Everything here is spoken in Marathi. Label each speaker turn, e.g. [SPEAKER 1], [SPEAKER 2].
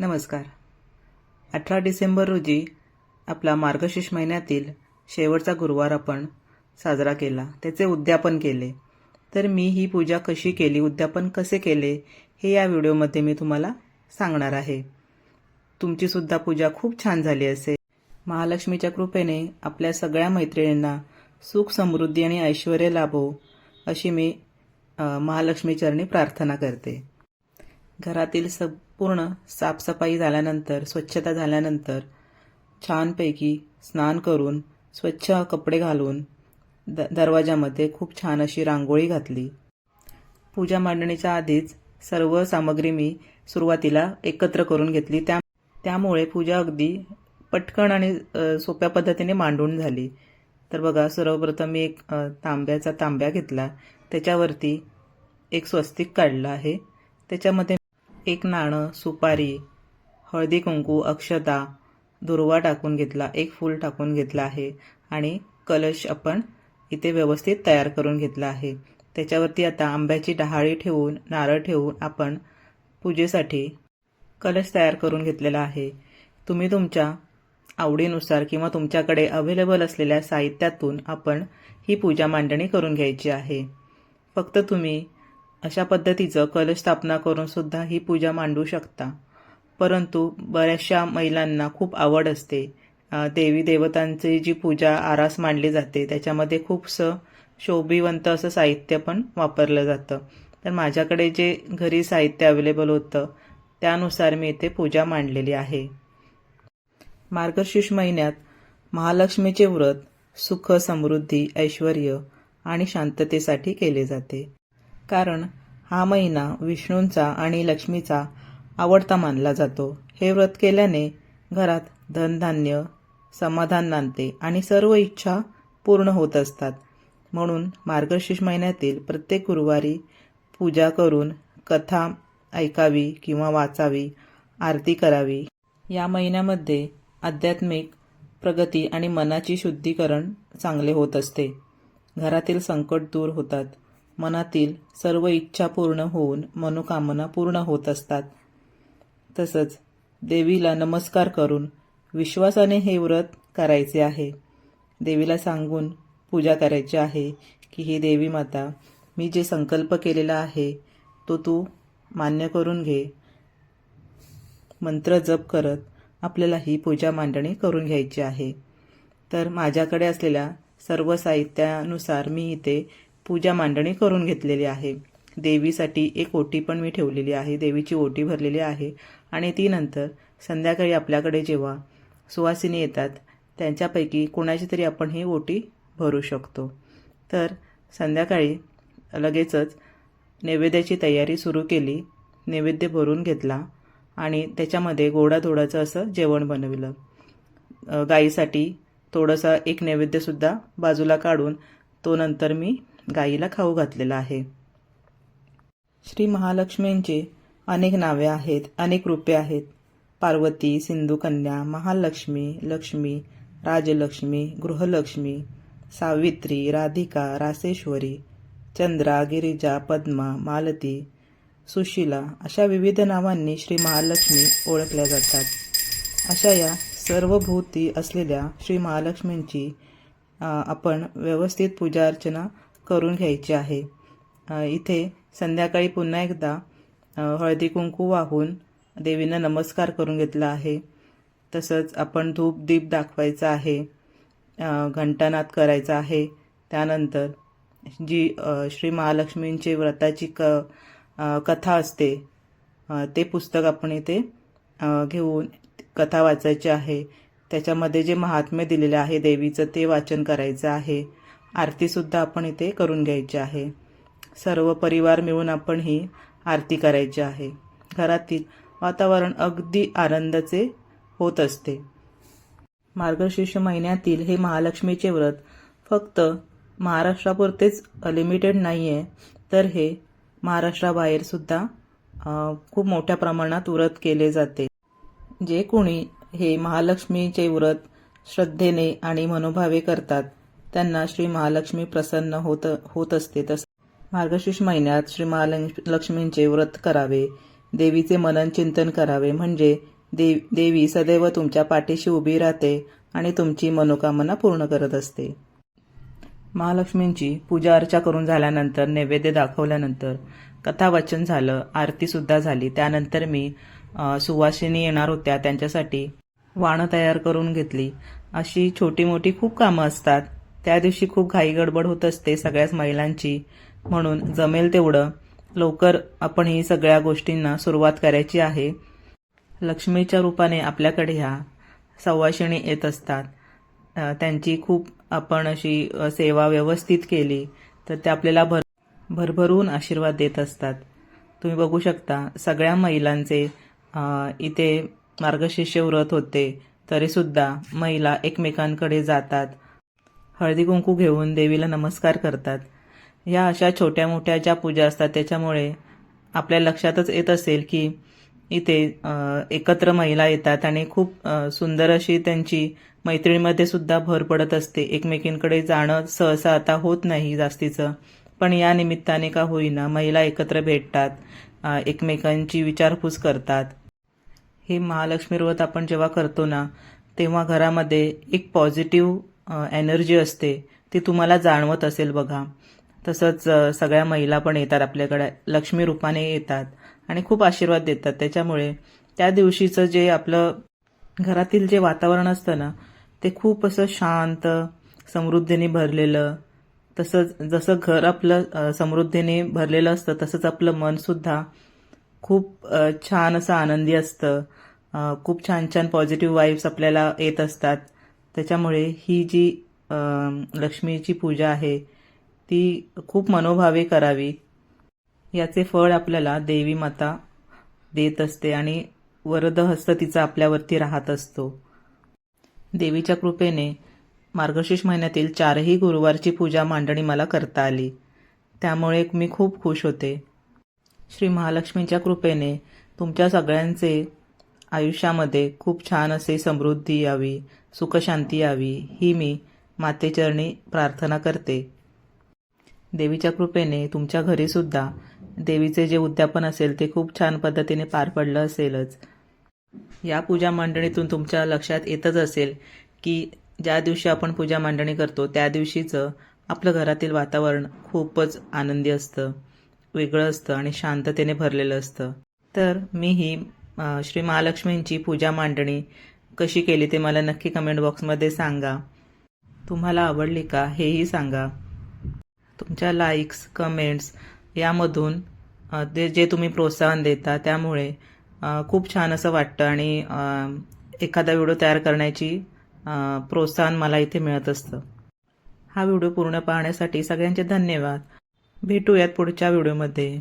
[SPEAKER 1] नमस्कार. 18 डिसेंबर रोजी आपला मार्गशीर्ष महिन्यातील शेवटचा गुरुवार आपण साजरा केला, त्याचे उद्यापन केले. तर मी ही पूजा कशी केली, उद्यापन कसे केले हे या व्हिडिओमध्ये मी तुम्हाला सांगणार आहे. तुमचीसुद्धा पूजा खूप छान झाली असेल. महालक्ष्मीच्या कृपेने आपल्या सगळ्या मैत्रिणींना सुख, समृद्धी आणि ऐश्वर्य लाभो अशी मी महालक्ष्मी चरणी प्रार्थना करते. घरातील संपूर्ण साफसफाई झाल्यानंतर, स्वच्छता झाल्यानंतर छानपैकी स्नान करून स्वच्छ कपडे घालून दरवाजामध्ये खूप छान अशी रांगोळी घातली. पूजा मांडणीच्या आधीच सर्व सामग्री मी सुरुवातीला एकत्र करून घेतली. त्यामुळे पूजा अगदी पटकन आणि सोप्या पद्धतीने मांडून झाली. तर बघा, सर्वप्रथम मी एक तांब्याचा तांब्या घेतला, त्याच्यावरती एक स्वस्तिक काढलं आहे. त्याच्यामध्ये एक नाणं, सुपारी, हळदी कुंकू, अक्षता, दुर्वा टाकून घेतला, एक फूल टाकून घेतला आहे आणि कलश आपण इथे व्यवस्थित तयार करून घेतला आहे. त्याच्यावरती आता आंब्याची डहाळी ठेवून, नारळ ठेवून आपण पूजेसाठी कलश तयार करून घेतलेला आहे. तुम्ही तुमच्या आवडीनुसार किंवा तुमच्याकडे अवेलेबल असलेल्या साहित्यातून आपण ही पूजा मांडणी करून घ्यायची आहे. फक्त तुम्ही अशा पद्धतीचं कलश स्थापना करून सुद्धा ही पूजा मांडू शकता. परंतु बऱ्याचशा महिलांना खूप आवड असते. देवी देवतांची जी पूजा आरास मांडली जाते त्याच्यामध्ये खूपसं शोभिवंत असं साहित्य पण वापरलं जातं. तर माझ्याकडे जे घरी साहित्य अवेलेबल होतं त्यानुसार मी इथे पूजा मांडलेली आहे. मार्गशीर्ष महिन्यात महालक्ष्मीचे व्रत सुख, समृद्धी, ऐश्वर्य आणि शांततेसाठी केले जाते. कारण हा महिना विष्णूंचा आणि लक्ष्मीचा आवडता मानला जातो. हे व्रत केल्याने घरात धनधान्य, समाधान नांदते आणि सर्व इच्छा पूर्ण होत असतात. म्हणून मार्गशीर्ष महिन्यातील प्रत्येक गुरुवारी पूजा करून कथा ऐकावी किंवा वाचावी, आरती करावी. या महिन्यामध्ये आध्यात्मिक प्रगती आणि मनाची शुद्धीकरण चांगले होत असते. घरातील संकट दूर होतात. मनातील सर्व इच्छा पूर्ण होऊन मनोकामना पूर्ण होत असतात. तसंच देवीला नमस्कार करून विश्वासाने हे व्रत करायचे आहे. देवीला सांगून पूजा करायची आहे की ही देवी माता, मी जे संकल्प केलेला आहे तो तू मान्य करून घे. मंत्र जप करत आपल्याला ही पूजा मांडणी करून घ्यायची आहे. तर माझ्याकडे असलेल्या सर्व साहित्यानुसार मी इथे पूजा मांडणी करून घेतलेली आहे. देवीसाठी एक ओटी पण मी ठेवलेली आहे, देवीची ओटी भरलेली आहे. आणि ती नंतर संध्याकाळी आपल्याकडे जेव्हा सुवासिनी येतात त्यांच्यापैकी कोणाची तरी आपण ही ओटी भरू शकतो. तर संध्याकाळी लगेचच नैवेद्याची तयारी सुरू केली. नैवेद्य भरून घेतला आणि त्याच्यामध्ये गोडाधोडाचं असं जेवण बनविलं. गाईसाठी थोडंसं एक नैवेद्यसुद्धा बाजूला काढून तो नंतर मी गाईला खाऊ घातलेला आहे. श्री महालक्ष्मींची अनेक नावे आहेत, अनेक रूपे आहेत. पार्वती, सिंधुकन्या, महालक्ष्मी, लक्ष्मी, राजलक्ष्मी, गृहलक्ष्मी, सावित्री, राधिका, रासेश्वरी, चंद्रा, गिरिजा, पद्मा, मालती, सुशीला अशा विविध नावांनी श्री महालक्ष्मी ओळखल्या जातात. अशा या सर्व भूती असलेल्या श्री महालक्ष्मींची आपण व्यवस्थित पूजा अर्चना करून घ्यायची आहे. इथे संध्याकाळी पुन्हा एकदा हळदी कुंकू वाहून देवींना नमस्कार करून घेतला आहे. तसंच आपण धूप दीप दाखवायचा आहे, घंटानाद करायचा आहे. त्यानंतर जी श्री महालक्ष्मींचे व्रताची कथा असते ते पुस्तक आपण इथे घेऊन कथा वाचायची आहे. त्याच्यामध्ये जे महात्म्य दिलेले आहे देवीचं ते वाचन करायचं आहे. आरतीसुद्धा आपण इथे करून घ्यायची आहे. सर्व परिवार मिळून आपण ही आरती करायची आहे. घरातील वातावरण अगदी आनंदाचे होत असते. मार्गशीर्ष महिन्यातील हे महालक्ष्मीचे व्रत फक्त महाराष्ट्रापुरतेच लिमिटेड नाही आहे, तर हे महाराष्ट्राबाहेरसुद्धा खूप मोठ्या प्रमाणात व्रत केले जाते. जे कोणी हे महालक्ष्मीचे व्रत श्रद्धेने आणि मनोभावे करतात त्यांना श्री महालक्ष्मी प्रसन्न होत असते. तसं मार्गशीर्ष महिन्यात श्री महालक्ष्मींचे व्रत करावे देवीचे मनन चिंतन करावे, म्हणजे देवी सदैव तुमच्या पाठीशी उभी राहते आणि तुमची मनोकामना पूर्ण करत असते. महालक्ष्मींची पूजा अर्चा करून झाल्यानंतर, नैवेद्य दाखवल्यानंतर कथावाचन झालं, आरतीसुद्धा झाली. त्यानंतर मी सुवासिनी येणार होत्या त्यांच्यासाठी वाणं तयार करून घेतली. अशी छोटी मोठी खूप कामं असतात. त्या दिवशी खूप घाई गडबड होत असते सगळ्याच महिलांची, म्हणून जमेल तेवढं लवकर आपण ही सगळ्या गोष्टींना सुरुवात करायची आहे. लक्ष्मीच्या रूपाने आपल्याकडे ह्या सवाशिणी येत असतात. त्यांची खूप आपण अशी सेवा व्यवस्थित केली तर ते आपल्याला भरभरून आशीर्वाद देत असतात. तुम्ही बघू शकता सगळ्या महिलांचे इथे मार्गशीर्ष व्रत होते, तरीसुद्धा महिला एकमेकांकडे जातात, हळदी कुंकू घेऊन देवीला नमस्कार करतात. ह्या अशा छोट्या मोठ्या ज्या पूजा असतात त्याच्यामुळे आपल्या लक्षातच येत असेल की इथे एकत्र महिला येतात आणि खूप सुंदर अशी त्यांची मैत्रिणीमध्ये सुद्धा भर पडत असते. एकमेकींकडे जाणं सहसा आता होत नाही जास्तीचं, पण या निमित्ताने का होईना महिला एकत्र भेटतात, एकमेकांची विचारपूस करतात. हे महालक्ष्मी व्रत आपण जेव्हा करतो ना, तेव्हा घरामध्ये एक पॉझिटिव्ह एनर्जी असते, ती तुम्हाला जाणवत असेल बघा. तसंच सगळ्या महिला पण येतात आपल्याकडे, लक्ष्मी रूपाने येतात आणि खूप आशीर्वाद देतात. त्याच्यामुळे त्या दिवशीचं जे आपलं घरातील जे वातावरण असतं ना, ते खूप असं शांत, समृद्धीने भरलेलं, तसंच जसं घर आपलं समृद्धीने भरलेलं असतं तसंच आपलं मनसुद्धा खूप छान असं आनंदी असतं. खूप छान छान पॉझिटिव्ह वाईब्स आपल्याला येत असतात. त्याच्यामुळे ही जी लक्ष्मीची पूजा आहे ती खूप मनोभावे करावी. याचे फळ आपल्याला देवी माता देत असते आणि वरदहस्त तिचा आपल्यावरती राहत असतो. देवीच्या कृपेने मार्गशीर्ष महिन्यातील 4ही गुरुवारची पूजा मांडणी मला करता आली, त्यामुळे मी खूप खुश होते. श्री महालक्ष्मीच्या कृपेने तुमच्या सगळ्यांचे आयुष्यामध्ये खूप छान असे समृद्धी यावी, सुखशांती यावी, ही मी मातेचरणी प्रार्थना करते. देवीच्या कृपेने तुमच्या घरीसुद्धा देवीचे जे उद्यापन असेल ते खूप छान पद्धतीने पार पडलं असेलच. या पूजा मांडणीतून तुमच्या लक्षात येतच असेल की ज्या दिवशी आपण पूजा मांडणी करतो त्या दिवशीचं आपलं घरातील वातावरण खूपच आनंदी असतं, वेगळं असतं आणि शांततेने भरलेलं असतं. तर मी ही श्री महालक्ष्मींची पूजा मांडणी कशी केली ते मला नक्की कमेंट बॉक्समध्ये सांगा. तुम्हाला आवडली का हेही सांगा. तुमच्या लाईक्स, कमेंट्स यामधून जे तुम्ही प्रोत्साहन देता त्यामुळे खूप छान असं वाटतं आणि एखादा व्हिडिओ तयार करण्याची प्रोत्साहन मला इथे मिळत असतं. हा व्हिडिओ पूर्ण पाहण्यासाठी सगळ्यांचे धन्यवाद. भेटूयात पुढच्या व्हिडिओमध्ये.